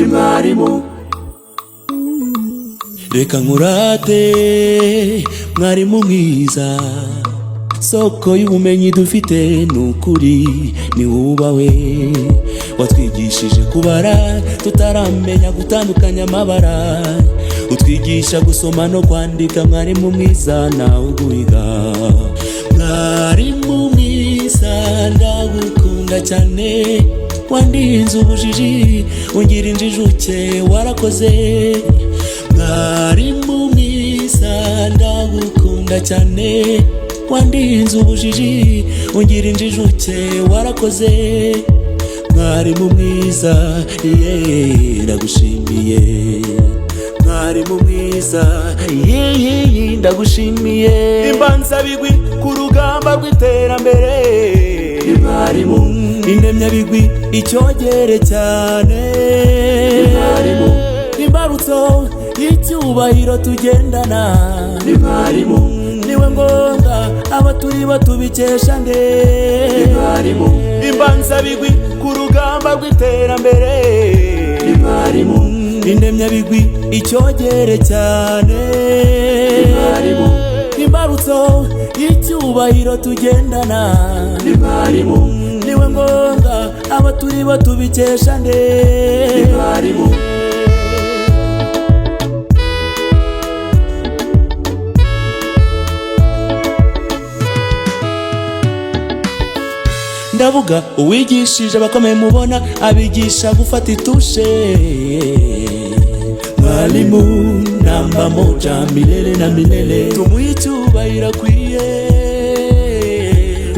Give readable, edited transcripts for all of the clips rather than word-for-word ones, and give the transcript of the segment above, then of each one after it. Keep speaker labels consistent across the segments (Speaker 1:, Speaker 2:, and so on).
Speaker 1: mwarimu. Reka nkurate mwarimu mwiza, soko y'ubumenyi dufite nukuri ni wubawe. Watwigishije kubara tutaramenya gutandukanya amabara, utwigisha gusoma no kwandika. Mwarimu mwiza nawe uguhiga. Mwarimu mwiza ndagukunda cyane, wandinze ubujiji ungira injijuke warakoze. Mwarimu mwiza ndagukunda cyane, wandinze ubujiji ungira injijuke warakoze. Mwarimu mwiza ndagushimiye. Mwarimu mwiza ndagushimiye. Imbanza bigwi ku rugamba rw'iterambere. Mwarimu indemya bigwi icyogere cyane. Mwarimu imbarutso y'icyubahiro tugendana. Mwarimu niwe ngombwa abaturi batubikesha nde. Mwarimu imbanza bigwi ku rugamba rw'iterambere. Mwarimu indemya bigwi icyogere cyane. Mwarimu imbarutso y'icyubahiro tugendana. Mwarimu niwe ngombwa abaturi batubikesha nde. Mwarimu ndavuga uwigishije abakomeye mubona, abigisha gufata itushe. Mwalimu namba moja milele na milele, tumuhe icyubahiro akwiye.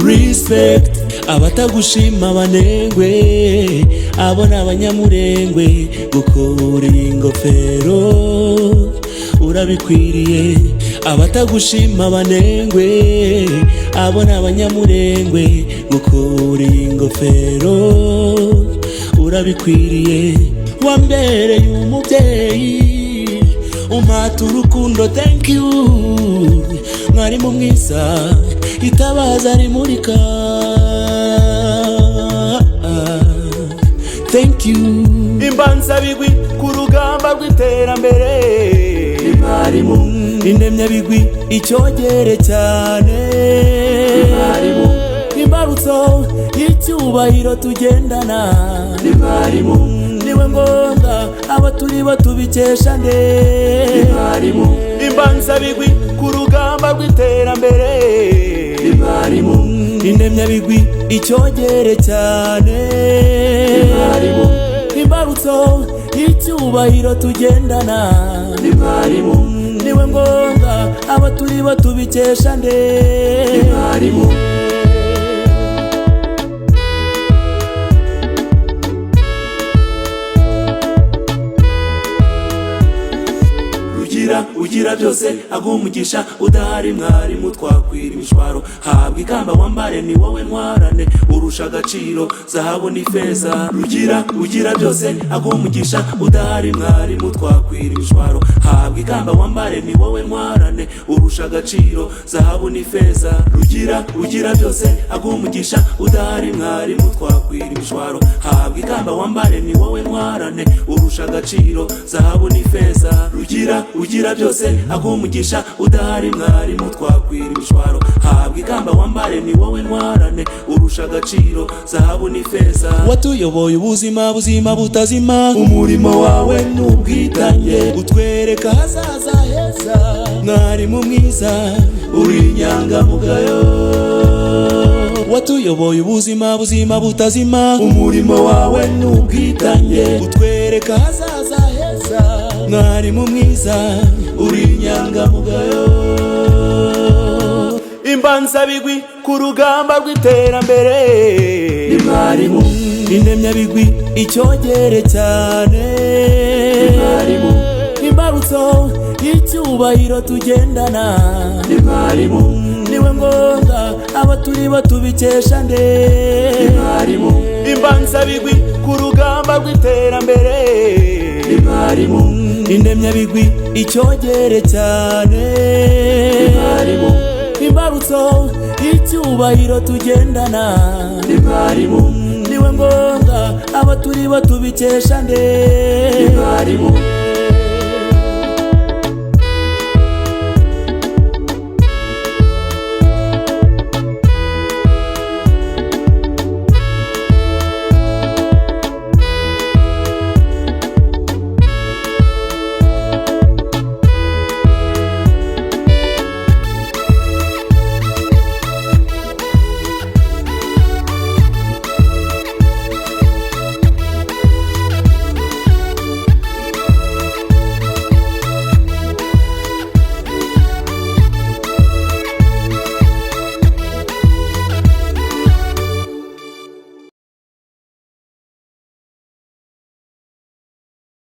Speaker 1: Respect abatagushima banengwe, abona abanyamurengwe. Gukura ingofero urabikwiriye. Abatagushima banengwe, abona abanyamurengwe. Gukura ingofero urabikwiriye. Wambereye umubyeyi umpata urukundo, thank you. Mwarimu mwiza itabaza rimurika, thank you. Imbanza bigwi ku rugamba rw'iterambere. Mwarimu indemya bigwi icyogere cyane. Mwarimu imbarutso y'icyubahiro tugendana. Mwarimu niwe ngombwa abaturi batubikesha nde. Mwarimu imbanza bigwi ku rugamba rw'iterambere. Mwarimu indemya bigwi icyogere cyane. Mwarimu imbarutso y'icyubahiro tugendana. Mwarimu niwe ngombwa abaturi batubikesha nde. Mwarimu ugira byose aguha umugisha, udahari mwarimu twakwira imishwaro. Habwa ikamba wambare ni wowe ntwarane, urusha agaciro zahabu n'ifeza. Ugira byose aguha umugisha, udahari mwarimu twakwira imishwaro. Habwa ikamba wambare ni wowe ntwarane, urusha agaciro zahabu n'ifeza. Ugira byose aguha umugisha, udahari mwarimu twakwira imishwaro. Habwa ikamba wambare ni wowe ntwarane, urusha agaciro zahabu n'ifeza. Ugira byose aguha umugisha, udahari mwarimu twakwira imishwaro. Habwa ikamba wambare ni wowe ntwarane, urusha agaciro zahabu n'ifeza. Watuyoboye ubuzima butazima, umurimo wawe n'ubwitange utwereka hazaza heza. Mwarimu mwiza uri inyangamugayo. Watuyoboye ubuzima butazima, umurimo wawe n'ubwitange utwereka hazaza heza. Mwarimu mwiza uri inyangamugayo. Imbanza bigwi ku rugamba rw'iterambere. Mwarimu indemya bigwi icyogere cyane. Mwarimu imbarutso y'icyubahiro tugendana. Mwarimu niwe ngombwa abaturi batubikesha nde. Mwarimu imbanza bigwi ku rugamba rw'iterambere. Mwarimu indemya bigwi icyogere cyane. Mwarimu imbarutso y'icyubahiro tugendana. Mwarimu biriwe ngombwa aba turi bo tubikesha nde. Mwarimu